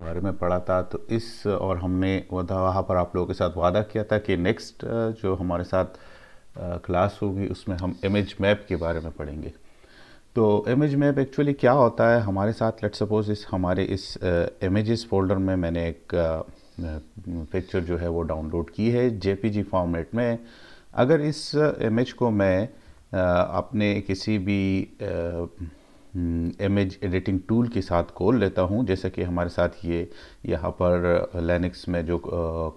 बारे में पढ़ा था। तो इस और हमने वहाँ पर आप लोगों के साथ वादा किया था कि नेक्स्ट जो हमारे साथ क्लास होगी उसमें हम इमेज मैप के बारे में पढ़ेंगे। तो इमेज मैप एक्चुअली क्या होता है हमारे साथ, लेट्स सपोज इस इमेजेस फोल्डर में मैंने एक पिक्चर जो है वो डाउनलोड की है जेपीजी फॉर्मेट में। अगर इस इमेज को मैं अपने किसी भी इमेज एडिटिंग टूल के साथ खोल लेता हूँ, जैसे कि हमारे साथ ये यहाँ पर लिनक्स में जो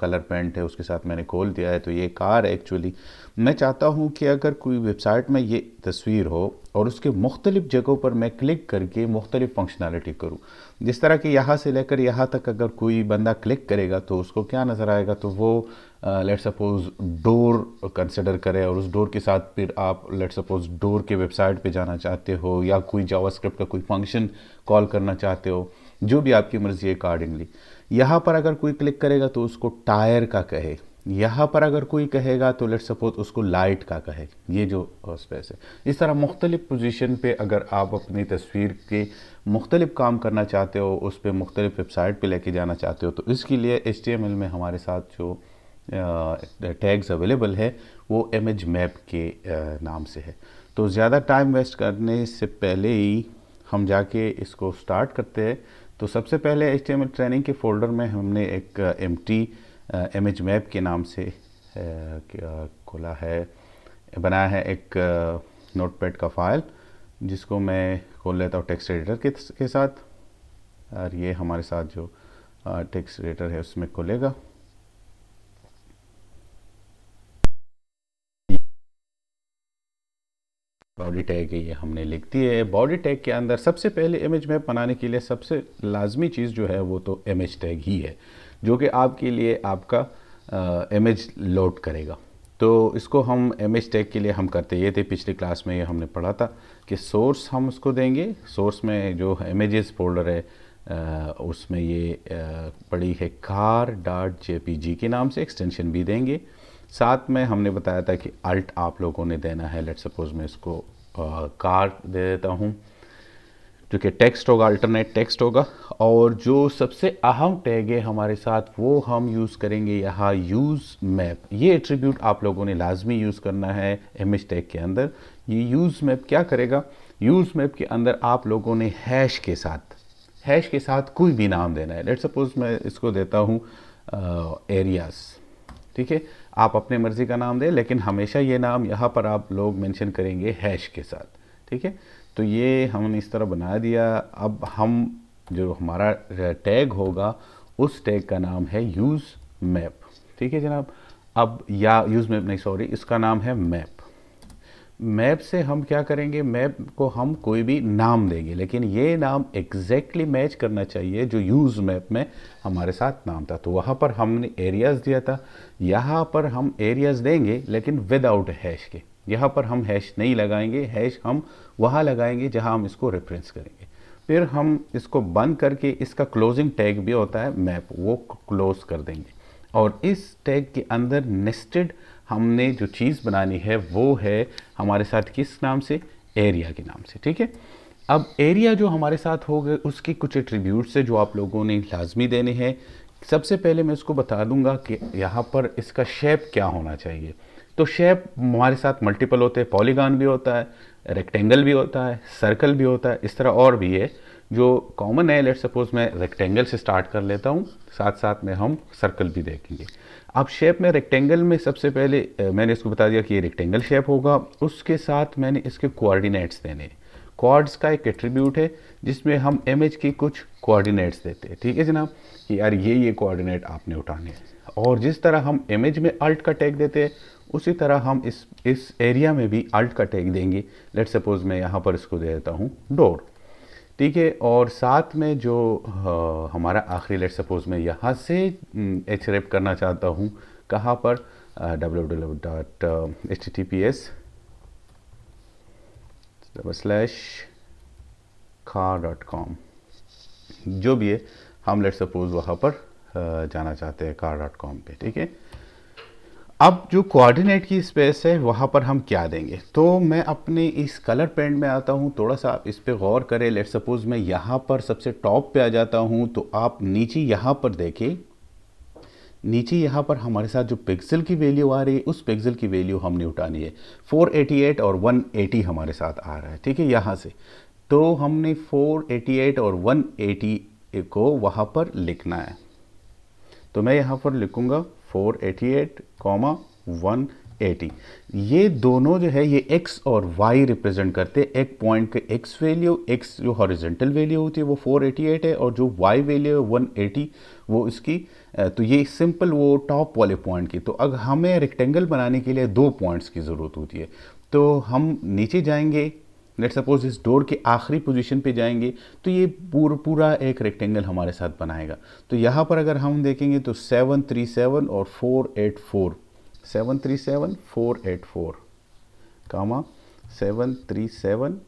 कलर पेंट है उसके साथ मैंने खोल दिया है। तो ये कार है एक्चुअली। मैं चाहता हूँ कि अगर कोई वेबसाइट में ये तस्वीर हो और उसके मुख्तलिफ़ जगहों पर मैं क्लिक करके मुख्तलिफ़ फंक्शनैलिटी करूँ। जिस तरह कि यहाँ से लेकर यहाँ तक अगर कोई बंदा क्लिक करेगा तो उसको क्या नज़र आएगा, तो वो लेट सपोज डोर कंसिडर करें और उस डोर के साथ फिर आप लेट सपोज डोर के वेबसाइट पे जाना चाहते हो या कोई जावास्क्रिप्ट का कोई फंक्शन कॉल करना चाहते हो, जो भी आपकी मर्ज़ी है अकॉर्डिंगली। यहाँ पर अगर कोई क्लिक करेगा तो उसको टायर का कहे, यहाँ पर अगर कोई कहेगा तो लेट सपोज उसको लाइट का कहे, ये जो स्पेस है। इस तरह मुख्तलिफ़ पोजीशन पे अगर आप अपनी तस्वीर के मुख्तलिफ काम करना चाहते हो, उस पर मुख्तलिफ वेबसाइट पे लेके जाना चाहते हो, तो इसके लिए HTML में हमारे साथ जो टैग्स अवेलेबल है वो इमेज मैप के नाम से है। तो ज़्यादा टाइम वेस्ट करने से पहले ही हम जाके इसको स्टार्ट करते हैं। तो सबसे पहले HTML ट्रेनिंग के फोल्डर में हमने एक एम्प्टी इमेज मैप के नाम से खोला है, बनाया है एक नोटपैड का फाइल, जिसको मैं खोल लेता हूँ टेक्स्ट एडिटर के साथ। और ये हमारे साथ जो टेक्स्ट एडिटर है उसमें खोलेगा। बॉडी टैग है, ये हमने लिख दी है। बॉडी टैग के अंदर सबसे पहले इमेज मैप बनाने के लिए सबसे लाजमी चीज़ जो है वो तो इमेज टैग ही है, जो कि आपके लिए आपका इमेज लोड करेगा। तो इसको हम इमेज टैग के लिए हम करते ये थे, पिछली क्लास में ये हमने पढ़ा था कि सोर्स हम उसको देंगे। सोर्स में जो इमेजेस फोल्डर है उसमें ये पड़ी है car.jpg के नाम से, एक्सटेंशन भी देंगे। साथ में हमने बताया था कि अल्ट आप लोगों ने देना है। लेट सपोज मैं इसको कार दे देता हूँ, जो कि टेक्स्ट होगा, अल्टरनेट टेक्स्ट होगा। और जो सबसे अहम टैग है हमारे साथ वो हम यूज़ करेंगे यहाँ यूज़ मैप। ये एट्रीब्यूट आप लोगों ने लाजमी यूज़ करना है इमेज टैग के अंदर। ये यूज़ मैप क्या करेगा, यूज़ मैप के अंदर आप लोगों ने हैश के साथ कोई भी नाम देना है। लेट सपोज मैं इसको देता हूँ एरियाज़, ठीक है। आप अपने मर्ज़ी का नाम दें, लेकिन हमेशा ये नाम यहाँ पर आप लोग मेंशन करेंगे हैश के साथ, ठीक है। तो ये हमने इस तरह बना दिया। अब हम जो हमारा टैग होगा उस टैग का नाम है यूज़ मैप, ठीक है जनाब। अब या यूज़ मैप नहीं, सॉरी, इसका नाम है मैप। मैप से हम क्या करेंगे, मैप को हम कोई भी नाम देंगे, लेकिन ये नाम एग्जैक्टली मैच करना चाहिए जो यूज़ मैप में हमारे साथ नाम था। तो वहाँ पर हमने एरियाज़ दिया था, यहाँ पर हम एरियाज़ देंगे लेकिन विदाउट हैश के। यहाँ पर हम हैश नहीं लगाएंगे, हैश हम वहाँ लगाएंगे जहाँ हम इसको रेफरेंस करेंगे। फिर हम इसको बंद करके इसका क्लोजिंग टैग भी होता है मैप, वो क्लोज कर देंगे। और इस टैग के अंदर नेस्टेड हमने जो चीज़ बनानी है वो है हमारे साथ किस नाम से, एरिया के नाम से, ठीक है। अब एरिया जो हमारे साथ हो गए उसकी कुछ एट्रीब्यूट्स है जो आप लोगों ने लाजमी देने हैं। सबसे पहले मैं इसको बता दूंगा कि यहाँ पर इसका शेप क्या होना चाहिए। तो शेप हमारे साथ मल्टीपल होते हैं, पॉलीगॉन भी होता है, रेक्टेंगल भी होता है, सर्कल भी होता है, इस तरह और भी है जो कॉमन है। लेट सपोज मैं रेक्टेंगल से स्टार्ट कर लेता हूँ, साथ साथ में हम सर्कल भी देखेंगे। अब शेप में रेक्टेंगल में सबसे पहले मैंने इसको बता दिया कि ये रेक्टेंगल शेप होगा। उसके साथ मैंने इसके कोऑर्डिनेट्स देने हैं। क्वाड्स का एक एट्रीब्यूट है जिसमें हम इमेज की कुछ कोऑर्डिनेट्स देते हैं, ठीक है जनाब, कि यार ये कोऑर्डिनेट आपने उठाने हैं। और जिस तरह हम इमेज में अल्ट का टैग देते हैं उसी तरह हम इस एरिया में भी अल्ट का टैग देंगे। लेट सपोज मैं यहाँ पर इसको दे देता हूँ डोर, ठीक है। और साथ में जो हमारा आखिरी, लेट सपोज मैं यहाँ से एच रेप करना चाहता हूँ, कहाँ पर, www.https:/car.com, जो भी है हम लेट सपोज वहाँ पर जाना चाहते हैं car.com पे, ठीक है। अब जो कोऑर्डिनेट की स्पेस है वहाँ पर हम क्या देंगे, तो मैं अपने इस कलर पेंट में आता हूँ, थोड़ा सा आप इस पे गौर करें। लेट सपोज मैं यहाँ पर सबसे टॉप पे आ जाता हूँ, तो आप नीचे यहाँ पर देखें, नीचे यहाँ पर हमारे साथ जो पिक्सल की वैल्यू आ रही है उस पिक्सल की वैल्यू हमने उठानी है। 488 और 180 हमारे साथ आ रहा है, ठीक है, यहाँ से। तो हमने 488 और 180 को वहाँ पर लिखना है। तो मैं यहाँ पर लिखूँगा 488, 180। ये दोनों जो है ये x और y रिप्रेजेंट करते हैं। एक पॉइंट के x वैल्यू, x जो हॉरिजेंटल वैल्यू होती है वो 488 है, और जो y वैल्यू है 180 वो इसकी। तो ये सिंपल वो टॉप वाले पॉइंट की। तो अगर हमें रेक्टेंगल बनाने के लिए 2 पॉइंट्स की ज़रूरत होती है, तो हम नीचे जाएंगे, लेट सपोज इस डोर के आखिरी पोजीशन पे जाएंगे, तो ये पूरा एक रेक्टेंगल हमारे साथ बनाएगा। तो यहाँ पर अगर हम देखेंगे तो 737 और 484, 737 484 कामा 737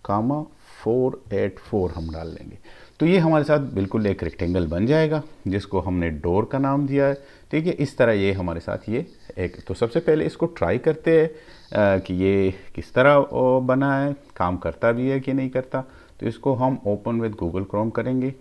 कामा 484 हम डाल लेंगे। तो ये हमारे साथ बिल्कुल एक रेक्टेंगल बन जाएगा जिसको हमने डोर का नाम दिया है, ठीक है। इस तरह ये हमारे साथ ये एक। तो सबसे पहले इसको ट्राई करते हैं कि ये किस तरह बना है, काम करता भी है कि नहीं करता। तो इसको हम ओपन विद गूगल क्रोम करेंगे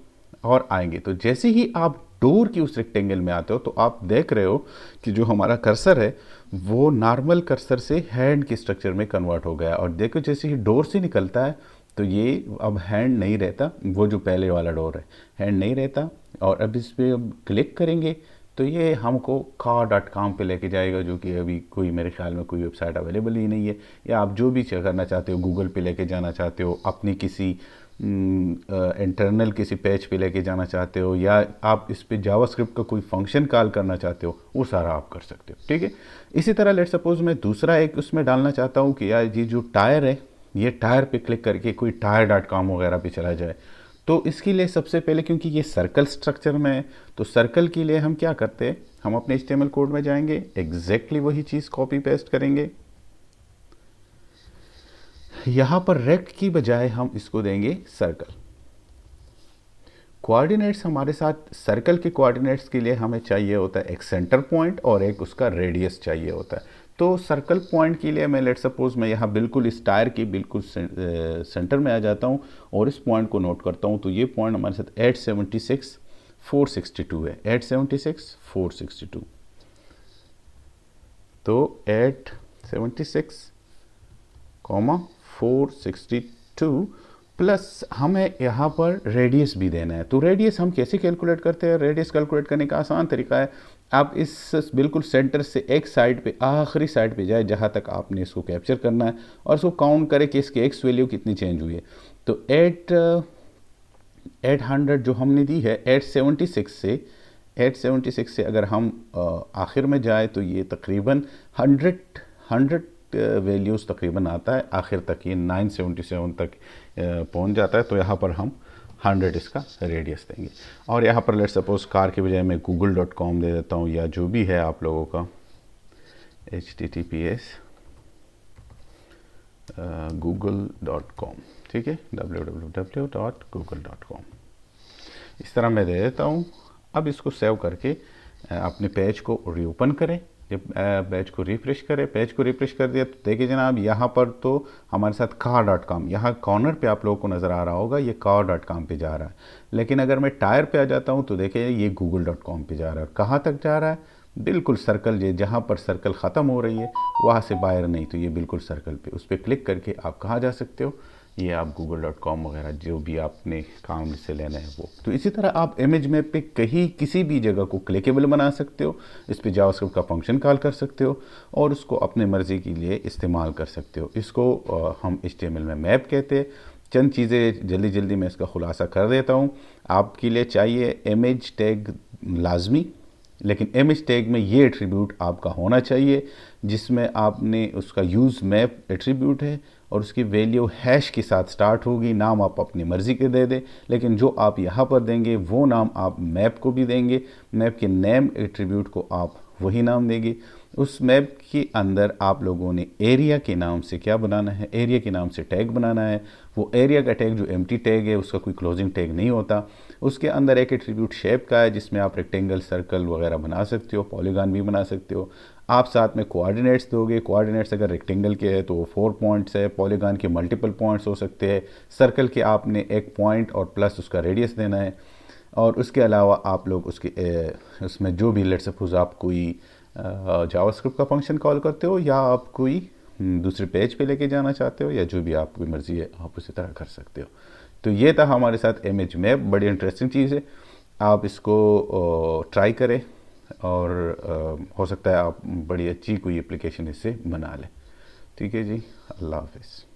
और आएंगे। तो जैसे ही आप डोर की उस रेक्टेंगल में आते हो तो आप देख रहे हो कि जो हमारा कर्सर है वो नॉर्मल कर्सर से हैंड के स्ट्रक्चर में कन्वर्ट हो गया। और देखो जैसे ही डोर से निकलता है तो ये अब हैंड नहीं रहता, वो जो पहले वाला डोर है हैंड नहीं रहता। और अब इस पर अब क्लिक करेंगे तो ये हमको car.com पे लेके जाएगा, जो कि अभी कोई मेरे ख्याल में कोई वेबसाइट अवेलेबल ही नहीं है। या आप जो भी करना चाहते हो, गूगल पे लेके जाना चाहते हो, अपनी किसी इंटरनल किसी पेज पे लेके जाना चाहते हो, या आप इस पे जावास्क्रिप्ट का कोई फंक्शन कॉल करना चाहते हो, वो सारा आप कर सकते हो, ठीक है। इसी तरह लेट सपोज मैं दूसरा एक उसमें डालना चाहता हूँ कि यार ये जो टायर है, ये टायर पे क्लिक करके कोई टायर.com वगैरह पे चला जाए। तो इसके लिए सबसे पहले, क्योंकि ये सर्कल स्ट्रक्चर में है, तो सर्कल के लिए हम क्या करते हैं, हम अपने HTML कोड में जाएंगे, एग्जैक्टली वही चीज़ कॉपी पेस्ट करेंगे। यहाँ पर रेक्ट की बजाय हम इसको देंगे सर्कल। कोऑर्डिनेट्स हमारे साथ, सर्कल के कोऑर्डिनेट्स के लिए हमें चाहिए होता है एक सेंटर पॉइंट और एक उसका रेडियस चाहिए होता है। तो सर्कल पॉइंट के लिए मैं लेट सपोज मैं यहाँ बिल्कुल इस टायर की बिल्कुल सेंटर में आ जाता हूँ और इस पॉइंट को नोट करता हूँ। तो ये पॉइंट हमारे साथ 876 462 है, 876 462। तो 876 462 प्लस हमें यहाँ पर रेडियस भी देना है। तो रेडियस हम कैसे कैलकुलेट करते हैं? रेडियस कैलकुलेट करने का आसान तरीका है, आप इस बिल्कुल सेंटर से एक साइड पे, आखिरी साइड पे जाए जहाँ तक आपने इसको कैप्चर करना है, और इसको काउंट करें कि इसकी एक्स वैल्यू कितनी चेंज हुई है। तो 800 जो हमने दी है, 876 से अगर हम आखिर में जाए तो ये तकरीबन 100 वैल्यूज़ तकरीबन आता है आखिर तक, ये 977 तक पहुंच जाता है। तो यहाँ पर हम 100 इसका रेडियस देंगे। और यहाँ पर लेट सपोज कार के बजाय मैं google.com दे देता हूँ, या जो भी है आप लोगों का https google.com, ठीक है, www.google.com। इस तरह मैं दे देता हूँ। अब इसको सेव करके अपने पेज को रीओपन करें। जब पेज को रिफ्रेश करें, पेज को रिफ्रेश कर दिया तो देखिए जनाब यहाँ पर तो हमारे साथ car.com, यहाँ कॉर्नर पे आप लोगों को नज़र आ रहा होगा, ये car.com पे जा रहा है। लेकिन अगर मैं टायर पे आ जाता हूँ तो देखिए ये google.com पे जा रहा है। कहाँ तक जा रहा है? बिल्कुल सर्कल, ये जहाँ पर सर्कल ख़त्म हो रही है वहाँ से बाहर नहीं, तो ये बिल्कुल सर्कल पे, उस पर क्लिक करके आप कहाँ जा सकते हो, ये आप google.com वगैरह जो भी आपने काम से लेना है वो। तो इसी तरह आप इमेज मैप पे कहीं किसी भी जगह को क्लिकेबल बना सकते हो, इस पे जावास्क्रिप्ट का फंक्शन कॉल कर सकते हो और उसको अपने मर्ज़ी के लिए इस्तेमाल कर सकते हो। इसको हम HTML में मैप कहते हैं। चंद चीज़ें जल्दी जल्दी मैं इसका खुलासा कर देता हूँ। आपके लिए चाहिए इमेज टैग लाजमी, लेकिन इमेज टैग में ये एट्रीब्यूट आपका होना चाहिए जिसमें आपने उसका यूज़ मैप एट्रीब्यूट है और उसकी वैल्यू हैश के साथ स्टार्ट होगी। नाम आप अपनी मर्ज़ी के दे दें, लेकिन जो आप यहाँ पर देंगे वो नाम आप मैप को भी देंगे। मैप के नेम एट्रीब्यूट को आप वही नाम देंगे। उस मैप के अंदर आप लोगों ने एरिया के नाम से क्या बनाना है, एरिया के नाम से टैग बनाना है। वो एरिया का टैग जो एम्प्टी टैग है उसका कोई क्लोजिंग टैग नहीं होता। उसके अंदर एक एट्रीब्यूट शेप का है जिसमें आप रेक्टेंगल, सर्कल वगैरह बना सकते हो, पॉलीगॉन भी बना सकते हो। आप साथ में कोऑर्डिनेट्स दोगे, कोऑर्डिनेट्स अगर रेक्टेंगल के है तो वो 4 पॉइंट्स है, पॉलीगॉन के मल्टीपल पॉइंट्स हो सकते हैं, सर्कल के आपने एक पॉइंट और प्लस उसका रेडियस देना है। और उसके अलावा आप लोग उसमें जो भी, लेट सपोज आप कोई जावास्क्रिप्ट का फंक्शन कॉल करते हो या आप कोई दूसरे पेज पे लेके जाना चाहते हो या जो भी आपकी मर्ज़ी है आप उसी तरह कर सकते हो। तो ये था हमारे साथ इमेज मैप, बड़ी इंटरेस्टिंग चीज़ है, आप इसको ट्राई करें और हो सकता है आप बड़ी अच्छी कोई एप्लीकेशन इससे बना लें। ठीक है जी, अल्लाह हाफिज़।